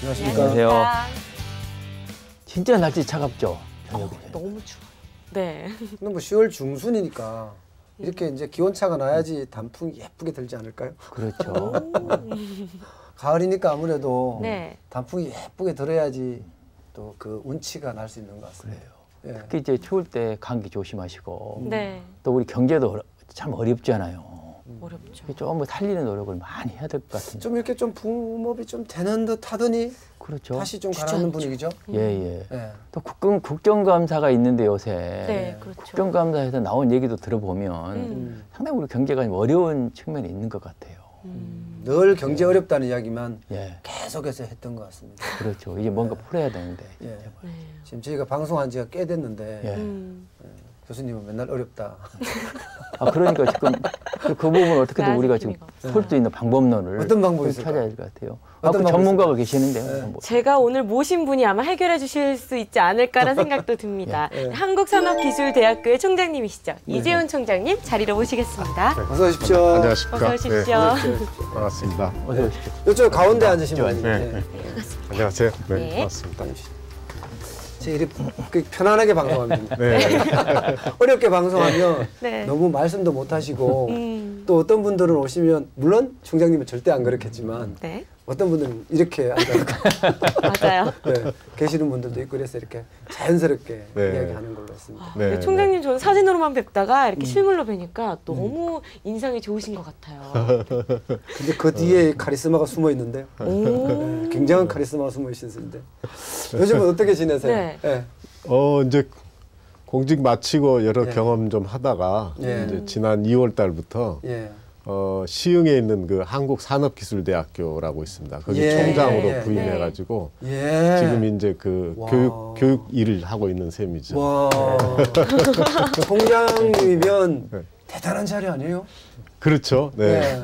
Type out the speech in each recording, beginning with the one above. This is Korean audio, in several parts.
안녕하십니까. 안녕하세요. 진짜 날씨 차갑죠? 저녁에. 너무 추워요. 네. 근데 뭐 10월 중순이니까 이렇게 이제 기온차가 나야지 단풍이 예쁘게 들지 않을까요? 그렇죠. 가을이니까 아무래도 네. 단풍이 예쁘게 들어야지 또 그 운치가 날 수 있는 것 같습니다. 예. 특히 이제 추울 때 감기 조심하시고 네. 또 우리 경제도 참 어렵잖아요. 어렵죠. 좀 뭐 살리는 노력을 많이 해야 될 것 같은데. 좀 이렇게 좀 붕업이 좀 되는 듯 하더니 그렇죠. 다시 좀 가라앉는 분위기죠. 예. 예. 또 국정감사가 있는데 요새 네, 그렇죠. 국정감사에서 나온 얘기도 들어보면 상당히 우리 경제가 좀 어려운 측면이 있는 것 같아요. 늘 경제 어렵다는 이야기만 예, 계속해서 했던 것 같습니다. 그렇죠. 이제 뭔가 풀어야 되는데. 예. 네. 지금 저희가 방송한 지가 꽤 됐는데 예. 교수님은 맨날 어렵다. 아, 그러니까 지금 그 부분을 어떻게든 우리가 지금 재미가 풀 수 있는 방법론을 어떤 방법이 좀 있을까요? 찾아야 될 것 같아요. 어떤 그 방법이 전문가가 계시는데요. 네. 뭐. 제가 오늘 모신 분이 아마 해결해 주실 수 있지 않을까라는 생각도 듭니다. 한국산업기술대학교의 총장님이시죠. 이재훈 총장님 자리로 모시겠습니다. 어서 오십시오. 안녕하십니까. 어서 오십시오. 네, 반갑습니다. 어서 오십시오. 이쪽 가운데 앉으시면 네, 됩니다. 안녕하세요. 네, 네. 반갑습니다. 제 이렇게 편안하게 방송합니다. 네. 어렵게 방송하면 네. 너무 말씀도 못 하시고 음. 또 어떤 분들은 오시면 물론 총장님은 절대 안 그렇겠지만 네. 어떤 분들은 이렇게 앉아서 맞아요. 네, 계시는 분들도 있고 그래서 이렇게 자연스럽게 네. 이야기하는 걸로 했습니다. 네, 네, 총장님 저는 사진으로만 뵙다가 이렇게 실물로 뵈니까 너무 인상이 좋으신 것 같아요. 근데 그 뒤에 카리스마가 숨어 있는데 오. 굉장한 카리스마가 숨어 있는데 요즘은 어떻게 지내세요? 네. 네. 이제 공직 마치고 여러 예. 경험 좀 하다가 예. 이제 지난 2월 달부터 예. 시흥에 있는 그 한국산업기술대학교라고 있습니다. 거기 예. 총장으로 예. 부임해가지고 예. 지금 이제 그 와. 교육 일을 하고 있는 셈이죠. 와. 총장님이면 네. 대단한 자리 아니에요? 그렇죠. 네. 네.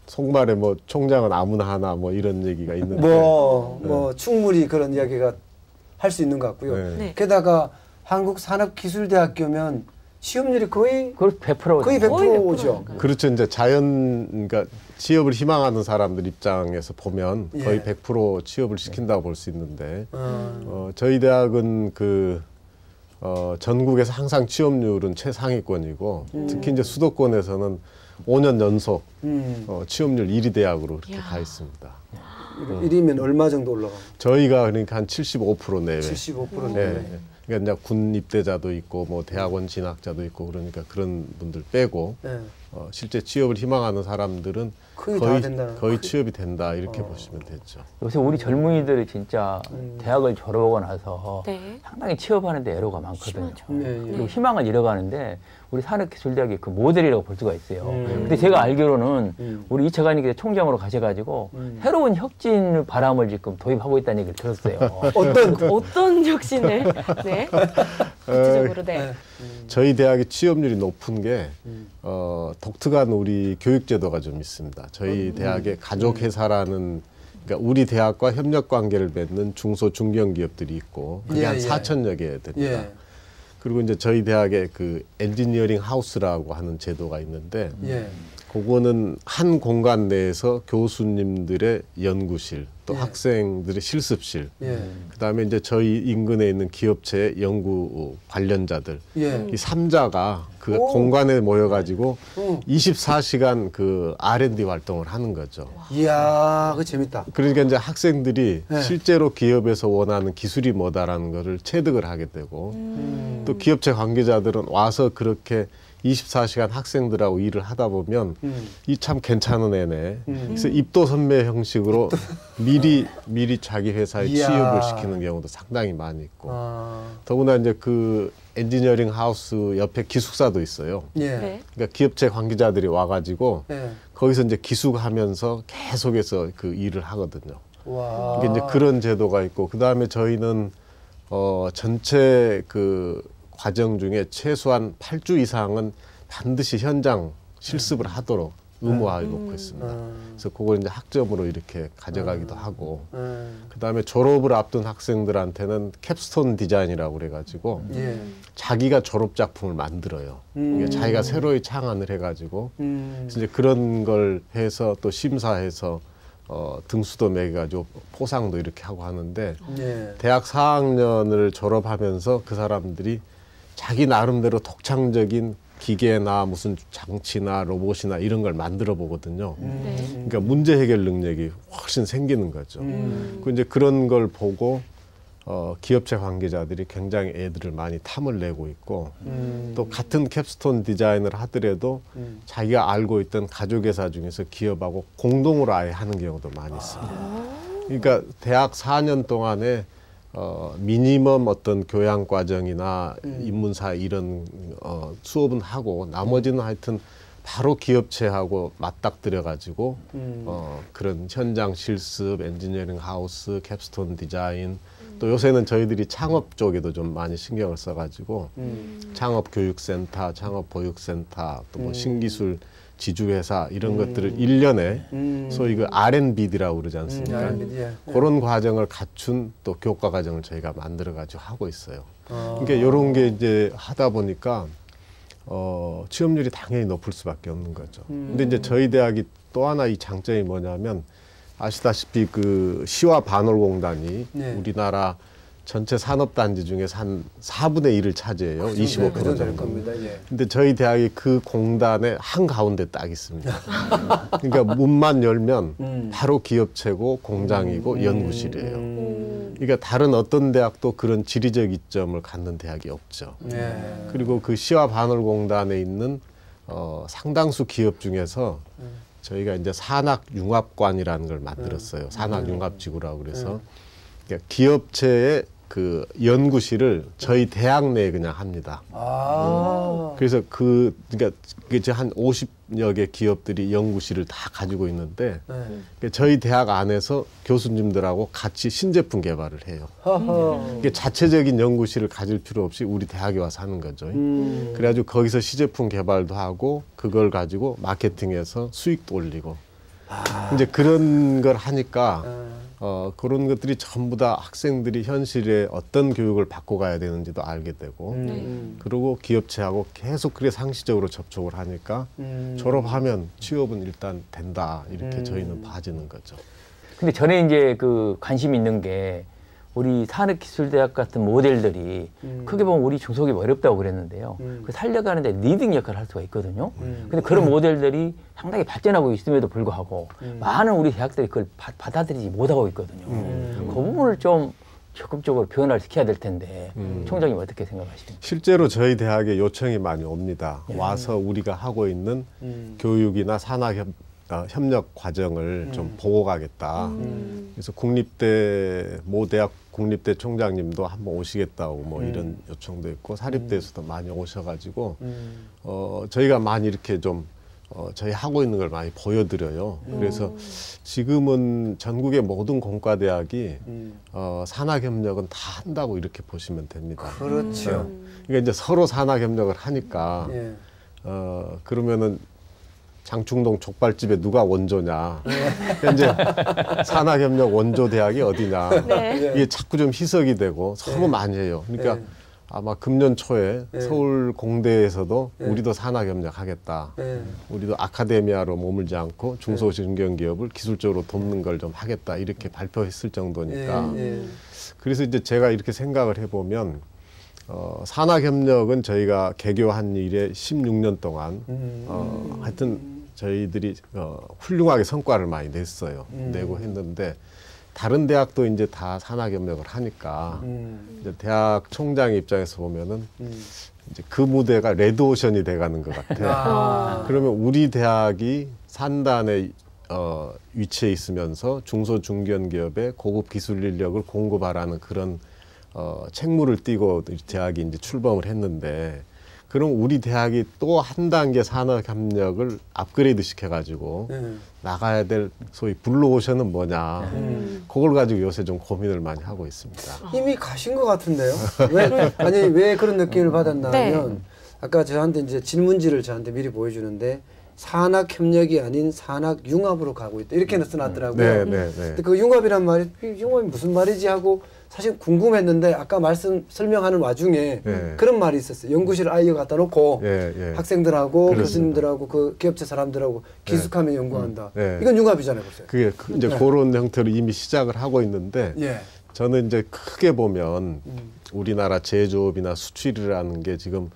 속말에 뭐 총장은 아무나 하나 뭐 이런 얘기가 있는데. 뭐 충분히 그런 이야기가 할 수 있는 것 같고요. 네. 네. 게다가 한국산업기술대학교면 시험률이 거의 그걸 100%. 거의 100%죠. 그렇죠. 이제 그러니까 취업을 희망하는 사람들 입장에서 보면 예. 거의 100% 취업을 시킨다고 볼 수 있는데, 저희 대학은 전국에서 항상 취업률은 최상위권이고, 특히 이제 수도권에서는 5년 연속 취업률 1위 대학으로 이렇게 이야. 가 있습니다. 1위면 얼마 정도 올라가? 저희가 그러니까 한 75% 내외. 75% 네. 내외. 그러니까 이제 군 입대자도 있고 뭐 대학원 진학자도 있고 그러니까 그런 분들 빼고 네. 실제 취업을 희망하는 사람들은 거의 다 된다는 거의 취업이 된다 이렇게 보시면 되죠. 요새 우리 젊은이들이 진짜 대학을 졸업하고 나서 네. 상당히 취업하는 데 애로가 많거든요. 심하죠. 그리고 희망을 잃어가는데 우리 산업기술대학이 그 모델이라고 볼 수가 있어요. 근데 제가 알기로는 우리 이철관님께서 총장으로 가셔가지고 새로운 혁신을 바람을 지금 도입하고 있다는 얘기를 들었어요. 어떤 혁신을? 네. 구체적으로 네. 저희 대학의 취업률이 높은 게 독특한 우리 교육제도가 좀 있습니다. 저희 대학의 가족회사라는 그러니까 우리 대학과 협력 관계를 맺는 중소 중견기업들이 있고 그게 한 4천여 개 됩니다. 예. 그리고 이제 저희 대학에 그 엔지니어링 하우스라고 하는 제도가 있는데 예. 그거는 한 공간 내에서 교수님들의 연구실 또 예. 학생들의 실습실 예. 그다음에 이제 저희 인근에 있는 기업체 연구 관련자들 예. 이 3자가 그 오. 공간에 모여가지고 오. 24시간 그 R&D 활동을 하는 거죠. 이야, 그 재밌다. 그러니까 이제 학생들이 네. 실제로 기업에서 원하는 기술이 뭐다라는 거를 체득을 하게 되고 또 기업체 관계자들은 와서 그렇게 24시간 학생들하고 일을 하다 보면 이 참 괜찮은 애네. 그래서 입도 선매 형식으로 미리 자기 회사에 이야. 취업을 시키는 경우도 상당히 많이 있고 아. 더구나 이제 그 엔지니어링 하우스 옆에 기숙사도 있어요. 예. 네. 그러니까 기업체 관계자들이 와가지고 예. 거기서 이제 기숙하면서 계속해서 그 일을 하거든요. 와. 이게 이제 그런 제도가 있고 그 다음에 저희는 전체 그 과정 중에 최소한 8주 이상은 반드시 현장 실습을 하도록 의무화해 놓고 있습니다. 그래서 그걸 이제 학점으로 이렇게 가져가기도 하고, 그 다음에 졸업을 앞둔 학생들한테는 캡스톤 디자인이라고 그래가지고 자기가 졸업 작품을 만들어요. 이게 자기가 새로이 창안을 해가지고 그래서 이제 그런 걸 해서 또 심사해서 등수도 매겨가지고 포상도 이렇게 하고 하는데 대학 4학년을 졸업하면서 그 사람들이 자기 나름대로 독창적인 기계나 무슨 장치나 로봇이나 이런 걸 만들어 보거든요. 그러니까 문제 해결 능력이 훨씬 생기는 거죠. 그 이제 그런 걸 보고 기업체 관계자들이 굉장히 애들을 많이 탐을 내고 있고 또 같은 캡스톤 디자인을 하더라도 자기가 알고 있던 가족회사 중에서 기업하고 공동으로 아예 하는 경우도 많이 있습니다. 그러니까 대학 4년 동안에 미니멈 어떤 교양 과정이나 인문사 이런 수업은 하고 나머지는 하여튼 바로 기업체하고 맞닥뜨려 가지고 그런 현장 실습, 엔지니어링 하우스, 캡스톤 디자인 또 요새는 저희들이 창업 쪽에도 좀 많이 신경을 써 가지고 창업 교육센터, 창업 보육센터 또 뭐 신기술 지주회사 이런 것들을 1년에 소위 그 R&B라고 그러지 않습니까? 그런 과정을 갖춘 또 교과 과정을 저희가 만들어 가지고 하고 있어요. 그러니까 이런 게 이제 하다 보니까 취업률이 당연히 높을 수밖에 없는 거죠. 근데 이제 저희 대학이 또 하나 이 장점이 뭐냐면 아시다시피 그 시와 반월공단이 우리나라 전체 산업단지 중에서 한 4분의 1을 차지해요. 25% 정도. 근데 저희 대학이 그 공단의 한가운데 딱 있습니다. 그러니까 문만 열면 바로 기업체고 공장이고 연구실이에요. 그러니까 다른 어떤 대학도 그런 지리적 이점을 갖는 대학이 없죠. 그리고 그 시와 반월공단에 있는 상당수 기업 중에서 저희가 이제 산학융합관이라는 걸 만들었어요. 산학융합지구라고 그래서 그러니까 기업체의 그 연구실을 저희 대학 내에 그냥 합니다. 그래서 그러니까 이제 한 50여 개 기업들이 연구실을 다 가지고 있는데 그러니까 저희 대학 안에서 교수님들하고 같이 신제품 개발을 해요. 그러니까 자체적인 연구실을 가질 필요 없이 우리 대학에 와서 하는 거죠. 그래가지고 거기서 시제품 개발도 하고 그걸 가지고 마케팅해서 수익도 올리고 이제 그런 걸 하니까 그런 것들이 전부 다 학생들이 현실에 어떤 교육을 받고 가야 되는지도 알게 되고 그리고 기업체하고 계속 그래 상시적으로 접촉을 하니까 졸업하면 취업은 일단 된다 이렇게 저희는 봐지는 거죠. 근데 전에 이제 그 관심 있는 게 우리 산업기술대학 같은 모델들이 크게 보면 우리 중소기업 어렵다고 그랬는데요. 그 살려가는데 리딩 역할을 할 수가 있거든요. 근데 그런 모델들이 상당히 발전하고 있음에도 불구하고 많은 우리 대학들이 그걸 받아들이지 못하고 있거든요. 그 부분을 좀 적극적으로 변화를 시켜야 될 텐데 총장님 어떻게 생각하십니까? 실제로 저희 대학에 요청이 많이 옵니다. 와서 우리가 하고 있는 교육이나 산학 협력 과정을 좀 보고 가겠다. 그래서 국립대 모 대학 국립대 총장님도 한번 오시겠다고 뭐 이런 요청도 있고 사립대에서도 많이 오셔가지고 저희가 많이 이렇게 좀 저희 하고 있는 걸 많이 보여드려요. 그래서 지금은 전국의 모든 공과대학이 산학협력은 다 한다고 이렇게 보시면 됩니다. 그렇죠. 그러니까 이제 서로 산학협력을 하니까 그러면은 장충동 족발집에 누가 원조냐. 이제 산학협력 원조 대학이 어디냐. 이게 자꾸 좀 희석이 되고 서로 많이 해요. 그러니까 아마 금년 초에 서울 공대에서도 우리도 산학협력 하겠다. 우리도 아카데미아로 머물지 않고 중소중견기업을 기술적으로 돕는 걸 좀 하겠다. 이렇게 발표했을 정도니까. 그래서 이제 제가 이렇게 생각을 해보면 산학협력은 저희가 개교한 이래 16년 동안 하여튼 저희들이 훌륭하게 성과를 많이 냈어요. 내고 했는데 다른 대학도 이제 다 산학협력을 하니까 이제 대학 총장 입장에서 보면은 이제 그 무대가 레드오션이 돼가는 것 같아요. 그러면 우리 대학이 산단에 위치해 있으면서 중소중견기업의 고급 기술 인력을 공급하라는 그런 책무를 띠고 대학이 이제 출범을 했는데 그럼 우리 대학이 또 한 단계 산학협력을 업그레이드 시켜가지고 나가야 될 소위 블루오션은 뭐냐 그걸 가지고 요새 좀 고민을 많이 하고 있습니다. 이미 가신 것 같은데요? 왜 그런 느낌을 받았나 하면 아까 저한테 이제 질문지를 저한테 미리 보여주는데 산학 협력이 아닌 산학 융합으로 가고 있다. 이렇게 써놨더라고요. 네, 네, 네. 근데 그 융합이란 말이 융합이 무슨 말이지 하고 사실 궁금했는데 아까 설명하는 와중에 네. 그런 말이 있었어요. 연구실 아이가 갖다 놓고 예, 예. 학생들하고 그렇습니다. 교수님들하고 그 기업체 사람들하고 기숙하며 연구한다. 네. 이건 융합이잖아요, 보세요. 그게 이제 네. 그런 형태로 이미 시작을 하고 있는데 예. 저는 이제 크게 보면 우리나라 제조업이나 수출이라는 게 지금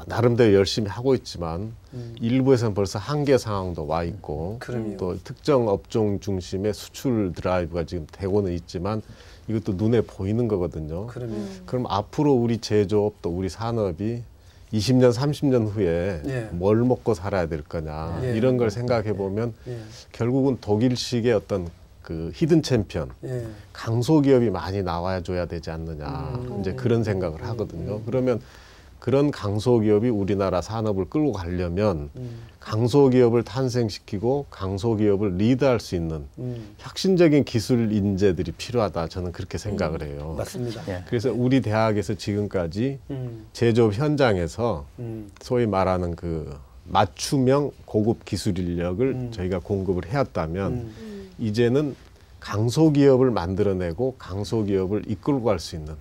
나름대로 열심히 하고 있지만 일부에서는 벌써 한계 상황도 와 있고 그럼요. 또 특정 업종 중심의 수출 드라이브가 지금 되고는 있지만 이것도 눈에 보이는 거거든요. 그럼 앞으로 우리 제조업 또 우리 산업이 20년, 30년 후에 예. 뭘 먹고 살아야 될 거냐 예. 이런 걸 생각해 보면 예. 결국은 독일식의 어떤 그 히든 챔피언 예. 강소기업이 많이 나와야 줘야 되지 않느냐 이제 그런 생각을 하거든요. 그러면 그런 강소기업이 우리나라 산업을 끌고 가려면 강소기업을 탄생시키고 강소기업을 리드할 수 있는 혁신적인 기술 인재들이 필요하다. 저는 그렇게 생각을 해요. 맞습니다. 예. 그래서 우리 대학에서 지금까지 제조업 현장에서 소위 말하는 그 맞춤형 고급 기술 인력을 저희가 공급을 해왔다면 이제는 강소기업을 만들어내고 강소기업을 이끌고 갈 수 있는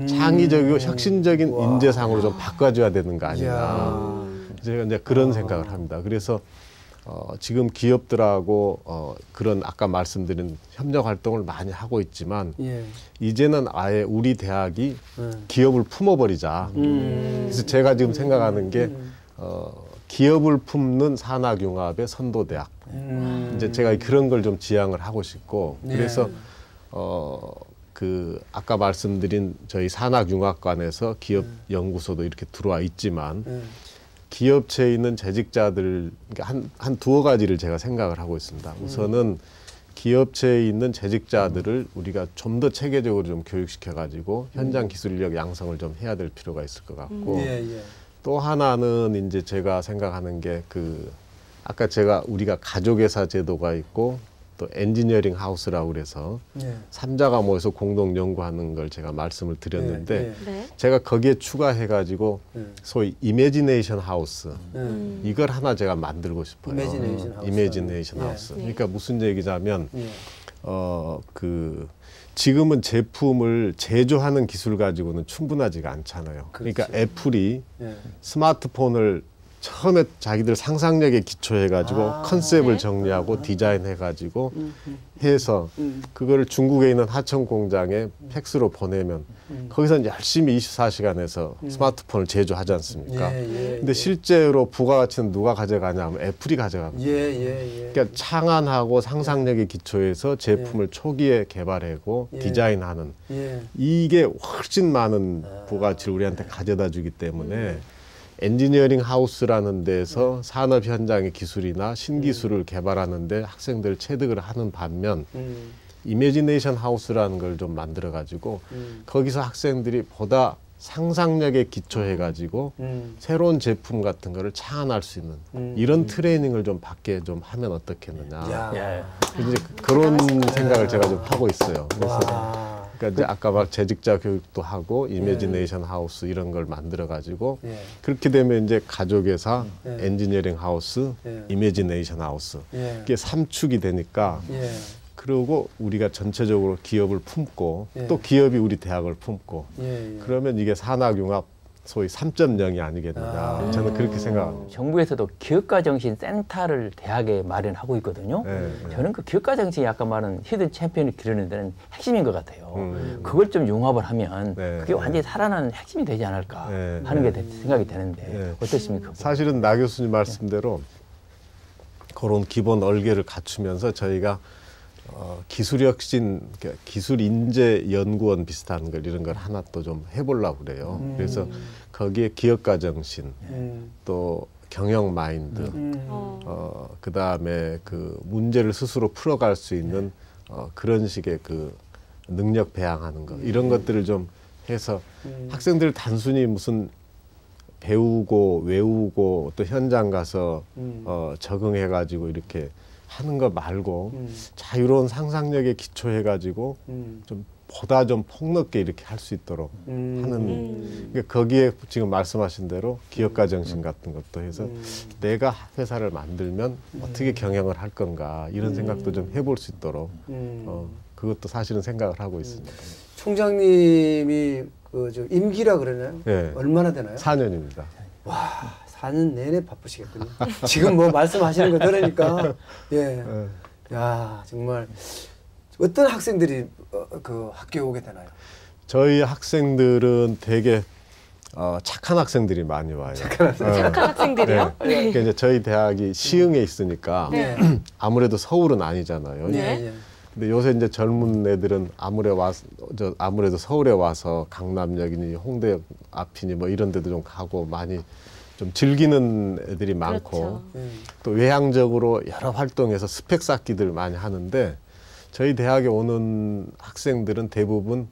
창의적이고 혁신적인 인재상으로 좀 바꿔줘야 되는 거 아니냐. 이야. 제가 이제 그런 생각을 합니다. 그래서 지금 기업들하고 그런 아까 말씀드린 협력 활동을 많이 하고 있지만 예. 이제는 아예 우리 대학이 기업을 품어버리자. 그래서 제가 지금 생각하는 게 기업을 품는 산학융합의 선도대학. 이제 제가 그런 걸 좀 지향을 하고 싶고 그래서 그 아까 말씀드린 저희 산학융합관에서 기업 연구소도 이렇게 들어와 있지만 기업체에 있는 재직자들 한 두어 가지를 제가 생각을 하고 있습니다. 우선은 기업체에 있는 재직자들을 우리가 좀 더 체계적으로 좀 교육시켜 가지고 현장 기술력 양성을 좀 해야 될 필요가 있을 것 같고 예, 예. 또 하나는 이제 제가 생각하는 게 그 아까 우리가 가족회사 제도가 있고 또 엔지니어링 하우스라고 그래서 예. 삼자가 모여서 공동 연구하는 걸 제가 말씀을 드렸는데 예, 예. 네. 제가 거기에 추가해가지고 소위 이매지네이션 하우스 이걸 하나 제가 만들고 싶어요. 이매지네이션 하우스. 이매지네이션 예. 하우스. 네. 그러니까 무슨 얘기냐면 예. 그 지금은 제품을 제조하는 기술 가지고는 충분하지가 않잖아요. 그러니까 그렇죠. 애플이 예. 스마트폰을 처음에 자기들 상상력에 기초해가지고 컨셉을 네. 정리하고 디자인해가지고 해서 그거를 중국에 있는 하청 공장에 팩스로 보내면 거기서 열심히 24시간에서 스마트폰을 제조하지 않습니까? 예, 예, 근데 실제로 부가가치는 누가 가져가냐 하면 애플이 가져갑니다. 예, 예, 예. 그러니까 창안하고 상상력에 기초해서 제품을 초기에 개발하고 예. 디자인하는 예. 이게 훨씬 많은 부가가치를 우리한테 가져다 주기 때문에 엔지니어링 하우스라는 데서 산업 현장의 기술이나 신기술을 개발하는데 학생들 체득을 하는 반면 이매지네이션 하우스라는 걸 좀 만들어 가지고 거기서 학생들이 보다 상상력에 기초해 가지고 새로운 제품 같은 거를 창안할 수 있는 이런 트레이닝을 좀 받게 좀 하면 어떻겠느냐. 야. 예. 이제 그런 생각을 제가 좀 하고 있어요. 그래서 와. 그러니까 이제 아까 막 재직자 교육도 하고 이매지네이션 하우스 이런 걸 만들어 가지고 예. 그렇게 되면 이제 가족회사, 예. 엔지니어링 하우스, 예. 이매지네이션 하우스 예. 이게 3축이 되니까 예. 그리고 우리가 전체적으로 기업을 품고 예. 또 기업이 우리 대학을 품고 예. 예. 그러면 이게 산학융합 소위 3.0이 아니겠느냐 저는 그렇게 생각합니다. 정부에서도 기업가정신 센터를 대학에 마련하고 있거든요. 네, 네. 저는 그 기업가정신이 아까 말한 히든 챔피언을 기르는 데는 핵심인 것 같아요. 그걸 좀 융합을 하면 네, 그게 네. 완전히 살아나는 핵심이 되지 않을까 네, 하는 네. 게 생각이 되는데 네. 어떻습니까? 사실은 나 교수님 말씀대로 그런 기본 얼개를 갖추면서 저희가 기술혁신, 그러니까 기술인재연구원 비슷한 걸 이런 걸 하나 또 좀 해보려고 그래요. 그래서 거기에 기업가정신, 또 경영 마인드, 그 다음에 그 문제를 스스로 풀어갈 수 있는 그런 식의 그 능력 배양하는 거 이런 것들을 좀 해서 학생들 단순히 무슨 배우고 외우고 또 현장 가서 적응해가지고 이렇게 하는 거 말고 자유로운 상상력에 기초해가지고 좀 보다 좀 폭넓게 이렇게 할 수 있도록 하는 그러니까 거기에 지금 말씀하신 대로 기업가 정신 같은 것도 해서 내가 회사를 만들면 어떻게 경영을 할 건가 이런 생각도 좀 해볼 수 있도록 그것도 사실은 생각을 하고 있습니다. 총장님이 저 임기라 그러나요? 네. 얼마나 되나요? 4년입니다. 와, 4년 내내 바쁘시겠군요. 지금 뭐 말씀하시는 거 들으니까 예, 야 정말 어떤 학생들이 그 학교에 오게 되나요? 저희 학생들은 되게 착한 학생들이 많이 와요. 착한 학생들이요? 네. 그러니까 이제 저희 대학이 시흥에 있으니까 네. 아무래도 서울은 아니잖아요. 네. 예. 근데 요새 이제 젊은 애들은 아무래도 서울에 와서 강남역이니 홍대역 앞이니 뭐 이런 데도 좀 가고 많이 좀 즐기는 애들이 많고 그렇죠. 또 외향적으로 여러 활동에서 스펙 쌓기들 많이 하는데 저희 대학에 오는 학생들은 대부분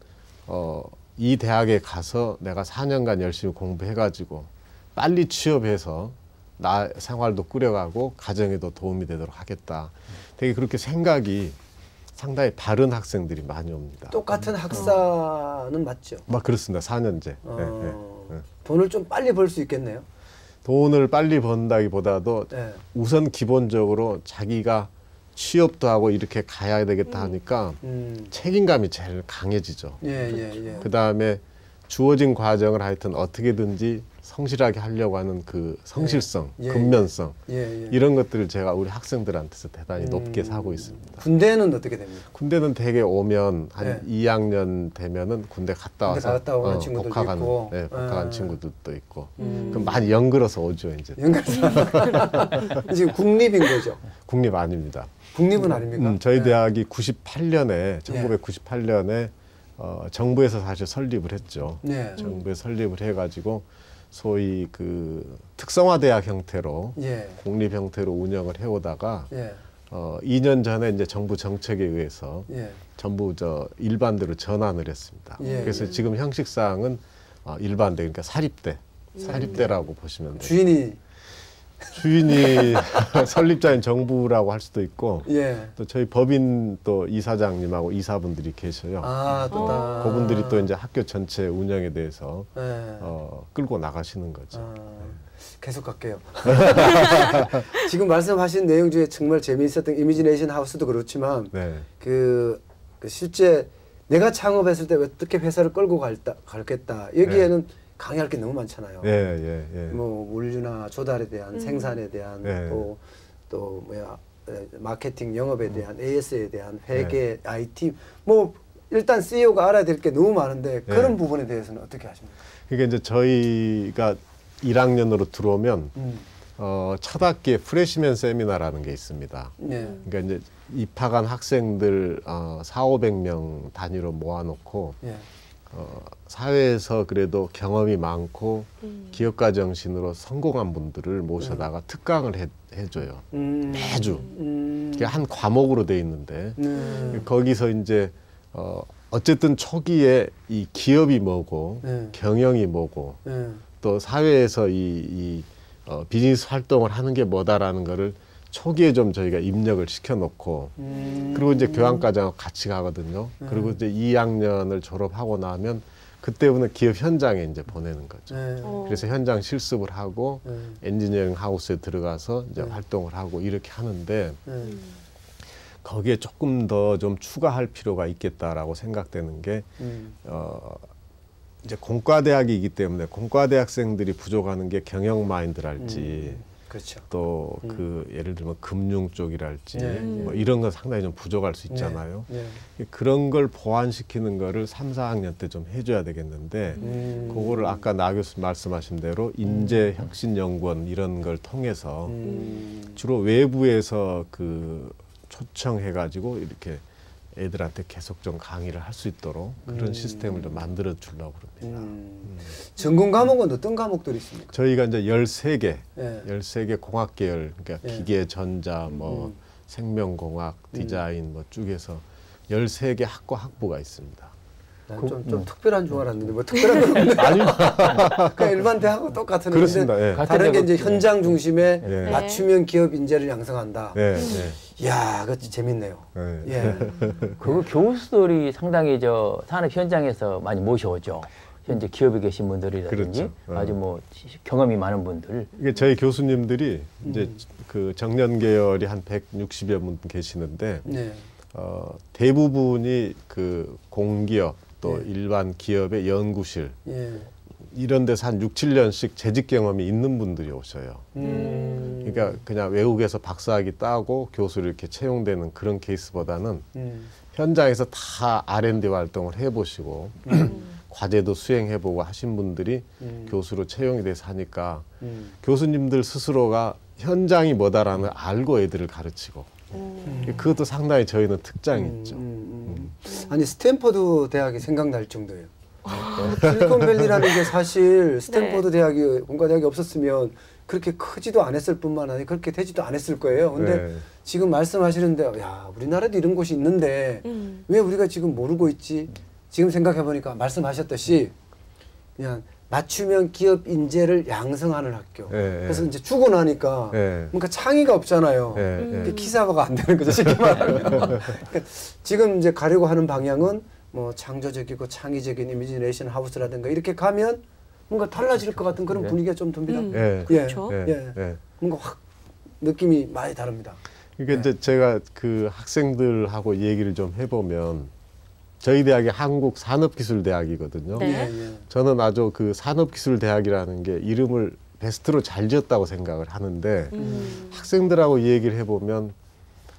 이 대학에 가서 내가 4년간 열심히 공부해가지고 빨리 취업해서 나 생활도 꾸려가고 가정에도 도움이 되도록 하겠다. 되게 그렇게 생각이 상당히 바른 학생들이 많이 옵니다. 똑같은 학사는 맞죠? 막 그렇습니다. 4년제. 네. 돈을 좀 빨리 벌 수 있겠네요. 돈을 빨리 번다기보다도 네. 우선 기본적으로 자기가 취업도 하고 이렇게 가야 되겠다 하니까 책임감이 제일 강해지죠. 예. 그 다음에 주어진 과정을 하여튼 어떻게든지 성실하게 하려고 하는 그 성실성, 예. 근면성 예. 이런 것들을 제가 우리 학생들한테서 대단히 높게 사고 있습니다. 군대는 어떻게 됩니까? 군대는 대개 오면 한 네. 2학년 되면은 군대 갔다 와서 갔다 오는 친구들도 복학한, 있고. 네, 복학한 친구들도 있고 그럼 음. 많이 연글어서 오죠 이제. 지금 국립인 거죠? 국립 아닙니다. 국립은 아닙니까? 저희 네. 대학이 1998년에 정부에서 사실 설립을 했죠. 네. 정부에 설립을 해가지고 소위 그 특성화대학 형태로 예. 공립 형태로 운영을 해오다가 예. 2년 전에 이제 정부 정책에 의해서 예. 전부 일반대로 전환을 했습니다. 예. 그래서 지금 형식상은 일반대 그러니까 사립대라고 보시면 돼요. 주인이 설립자인 정부라고 할 수도 있고 예. 또 저희 법인 또 이사장님하고 이사분들이 계셔요. 또 그분들이 또 이제 학교 전체 운영에 대해서 네. 끌고 나가시는 거죠. 계속 갈게요. 지금 말씀하신 내용 중에 정말 재미있었던 이미지네이션 하우스도 그렇지만 네. 그 실제 내가 창업했을 때 어떻게 회사를 끌고 갈겠다 여기에는 강의할 게 너무 많잖아요. 뭐 물류나 조달에 대한 생산에 대한 또 마케팅 영업에 대한 AS에 대한 회계 IT 뭐 일단 CEO가 알아야 될 게 너무 많은데 그런 부분에 대해서는 어떻게 하십니까? 그러니까 이제 저희가 1학년으로 들어오면 첫 학기에 프레시맨 세미나라는 게 있습니다. 그러니까 이제 입학한 학생들 400~500명 단위로 모아놓고 사회에서 그래도 경험이 많고 기업가 정신으로 성공한 분들을 모셔다가 특강을 해줘요. 매주. 그게 한 과목으로 돼 있는데 거기서 이제 어쨌든 초기에 이 기업이 뭐고 경영이 뭐고 또 사회에서 이 비즈니스 활동을 하는 게 뭐다라는 거를 초기에 좀 저희가 입력을 시켜놓고 그리고 이제 교환과정하고 같이 가거든요. 그리고 이제 2학년을 졸업하고 나면 그때부터 기업 현장에 이제 보내는 거죠. 그래서 현장 실습을 하고 엔지니어링 하우스에 들어가서 이제 활동을 하고 이렇게 하는데 거기에 조금 더 좀 추가할 필요가 있겠다라고 생각되는 게 이제 공과대학이기 때문에 공과대학생들이 부족하는 게 경영 마인드랄지 그렇죠. 또 그 예를 들면 금융 쪽이랄지 뭐 이런 건 상당히 좀 부족할 수 있잖아요. 그런 걸 보완시키는 거를 3, 4학년 때 좀 해줘야 되겠는데 그거를 아까 나 교수 말씀하신 대로 인재혁신연구원 이런 걸 통해서 주로 외부에서 그 초청해가지고 이렇게 애들한테 계속 좀 강의를 할 수 있도록 그런 시스템을 좀 만들어 주려고 그럽니다. 전공 과목은 어떤 과목들이 있습니까? 저희가 이제 13개, 13개 공학 계열, 그러니까 기계, 전자, 뭐 생명공학, 디자인 뭐 쭉에서 13개 학과 학부가 있습니다. 좀 특별한 줄 알았는데 뭐 특별한 건 없네. 아닙니다. 그냥 일반 대학하고 똑같은 그렇습니다. 다른 게 이제 현장 중심의 맞춤형 기업 인재를 양성한다. 이야, 그거 재밌네요. 네. 예. 그 교수들이 상당히 저 산업 현장에서 많이 모셔오죠. 현재 기업에 계신 분들이라든지 그렇죠. 아주 뭐 경험이 많은 분들. 이게 저희 교수님들이 이제 그 정년 계열이 한 160여 분 계시는데 네. 대부분이 그 공기업 또 예. 일반 기업의 연구실 예. 이런 데서 한 6, 7년씩 재직 경험이 있는 분들이 오셔요. 그러니까 그냥 외국에서 박사학위 따고 교수로 이렇게 채용되는 그런 케이스보다는 현장에서 다 R&D 활동을 해보시고 과제도 수행해보고 하신 분들이 교수로 채용이 돼서 하니까 교수님들 스스로가 현장이 뭐다라는 걸 알고 애들을 가르치고 그것도 상당히 저희는 특장이 있죠. 아니 스탠퍼드 대학이 생각날 정도예요. 실리콘밸리라는 게 사실 스탠퍼드 대학이 공과대학이 없었으면 그렇게 크지도 않았을 뿐만 아니라 그렇게 되지도 않았을 거예요. 근데 지금 말씀하시는데 야 우리나라도 이런 곳이 있는데 왜 우리가 지금 모르고 있지? 지금 생각해 보니까 말씀하셨듯이 그냥 맞춤형 기업 인재를 양성하는 학교. 그래서 이제 주고 나니까 그러니까 창의가 없잖아요. 기사화가 안 되는 거죠. 쉽게 말하면. 그러니까 지금 이제 가려고 하는 방향은 뭐 창조적이고 창의적인 이미지네이션 하우스라든가 이렇게 가면 뭔가 달라질 것 같은 그런 분위기가 좀 듭니다. 그렇죠. 뭔가 확 느낌이 많이 다릅니다. 그러니까 이제 제가 그 학생들하고 얘기를 좀 해보면 저희 대학이 한국산업기술대학이거든요. 저는 아주 그 산업기술대학이라는 게 이름을 베스트로 잘 지었다고 생각을 하는데 학생들하고 얘기를 해보면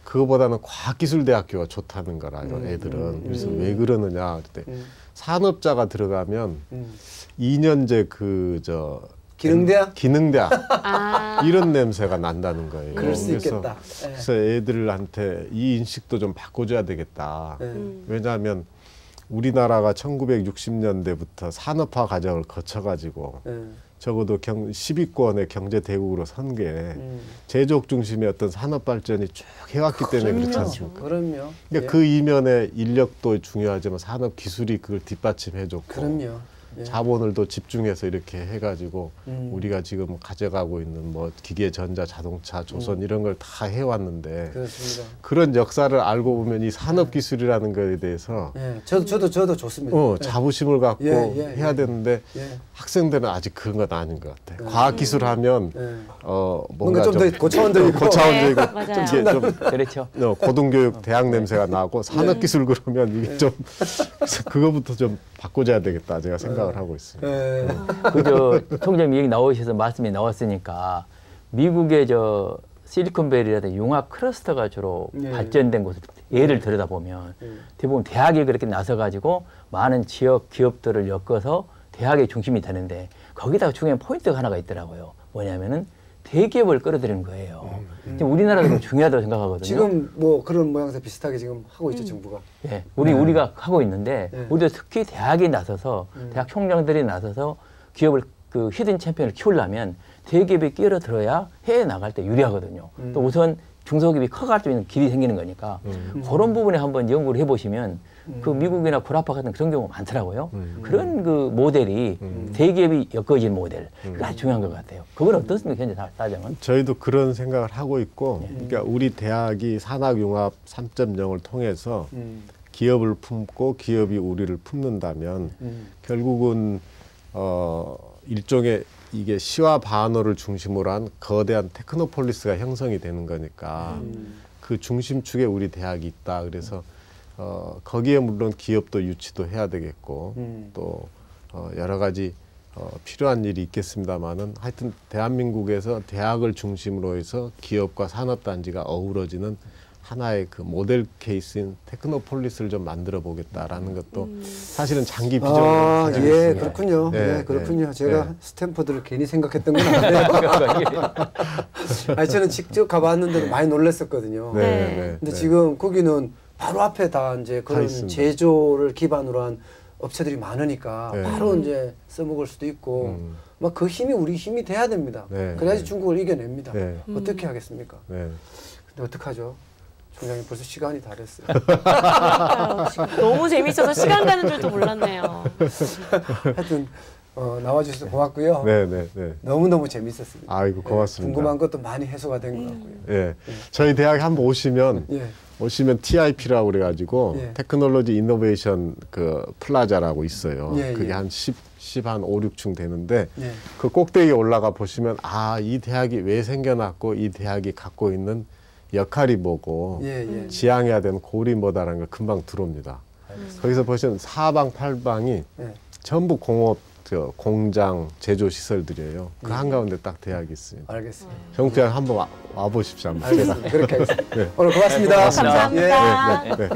그거보다는 과학기술대학교가 좋다는 거라요. 애들은. 그래서 왜 그러느냐 그때 산업자가 들어가면 2년제 기능대학? 기능대학 이런 냄새가 난다는 거예요. 그럴 수 있겠다. 그래서 애들한테 이 인식도 좀 바꿔줘야 되겠다. 왜냐하면 우리나라가 1960년대부터 산업화 과정을 거쳐가지고 적어도 10위권의 경제 대국으로 선 게 제조업 중심의 어떤 산업 발전이 쭉 해왔기 때문에 그렇지 않습니까? 그럼요. 그러니까 그 이면에 인력도 중요하지만 산업 기술이 그걸 뒷받침해줬고 그럼요. 자본을 더 집중해서 이렇게 해가지고 우리가 지금 가져가고 있는 뭐 기계, 전자, 자동차, 조선 이런 걸 다 해왔는데 그렇습니다. 그런 역사를 알고 보면 이 산업기술이라는 것에 대해서 저도 좋습니다. 자부심을 갖고 해야 되는데 학생들은 아직 그런 건 아닌 것 같아요. 과학기술 하면 뭔가 좀 더 고차원적이고 이게 좀 그렇죠. 고등교육 대학 냄새가 나고 산업기술 그러면 이게 좀 그거부터 좀 바꿔줘야 되겠다 제가 생각을 하고 있습니다. 그저 총장님 얘기 나오셔서 말씀이 나왔으니까 미국의 저 실리콘밸리라든지 융합 클러스터가 주로 발전된 곳을 예를 들여다보면 대부분 대학이 그렇게 나서가지고 많은 지역 기업들을 엮어서 대학의 중심이 되는데 거기다가 중요한 포인트가 하나가 있더라고요. 뭐냐면은 대기업을 끌어들이는 거예요. 지금 우리나라도 중요하다고 생각하거든요. 지금 뭐 그런 모양새 비슷하게 지금 하고 있죠, 정부가. 예, 우리가 하고 있는데 우리도 특히 대학이 나서서 대학 총장들이 나서서 기업을 그 히든 챔피언을 키우려면 대기업이 끼어들어야 해외 나갈 때 유리하거든요. 또 우선 중소기업이 커갈 수 있는 길이 생기는 거니까 그런 부분에 한번 연구를 해보시면 그 미국이나 구라파 같은 그런 경우가 많더라고요. 그런 그 모델이 대기업이 엮어진 모델 그게 아주 중요한 것 같아요. 그건 어떻습니까 현재 사정은? 저희도 그런 생각을 하고 있고 그러니까 우리 대학이 산학융합 3.0을 통해서 기업을 품고 기업이 우리를 품는다면 결국은 일종의 이게 시와 반어를 중심으로 한 거대한 테크노폴리스가 형성이 되는 거니까 그 중심축에 우리 대학이 있다. 그래서 거기에 물론 기업도 유치도 해야 되겠고 또 여러 가지 필요한 일이 있겠습니다만은 하여튼 대한민국에서 대학을 중심으로 해서 기업과 산업단지가 어우러지는 하나의 그 모델 케이스인 테크노폴리스를 좀 만들어 보겠다라는 것도 사실은 장기 비전으로 그렇군요. 그렇군요. 제가 스탠퍼드를 괜히 생각했던 건 아니에요. 아니, 저는 직접 가봤는데도 많이 놀랐었거든요. 근데 지금 거기는 바로 앞에 다 이제 그런 제조를 기반으로 한 업체들이 많으니까 바로 이제 써먹을 수도 있고 막 그 힘이 우리 힘이 돼야 됩니다. 그래야지 중국을 이겨냅니다. 어떻게 하겠습니까? 근데 어떡하죠? 총장님 벌써 시간이 다 됐어요. 너무 재밌어서 시간 가는 줄도 몰랐네요. 하여튼 나와주셔서 고맙고요. 네. 너무너무 재밌었습니다. 아이고, 고맙습니다. 궁금한 것도 많이 해소가 된 것 같고요. 예. 저희 대학에 한번 오시면 TIP라고 그래가지고 테크놀로지 이노베이션 그 플라자라고 있어요. 그게 한 5, 6층 되는데 그 꼭대기에 올라가 보시면 이 대학이 왜 생겨났고 이 대학이 갖고 있는 역할이 뭐고 지향해야 되는 골이 뭐다라는 걸 금방 들어옵니다. 거기서 보시면 사방팔방이 전부 공장 제조 시설들이에요. 그 한가운데 딱 대학이 있습니다. 알겠습니다. 경태양 한번 와보십시오. 한번. 알겠습니다. 그렇게 하겠습니다. 네. 오늘 고맙습니다. 감사합니다. 네.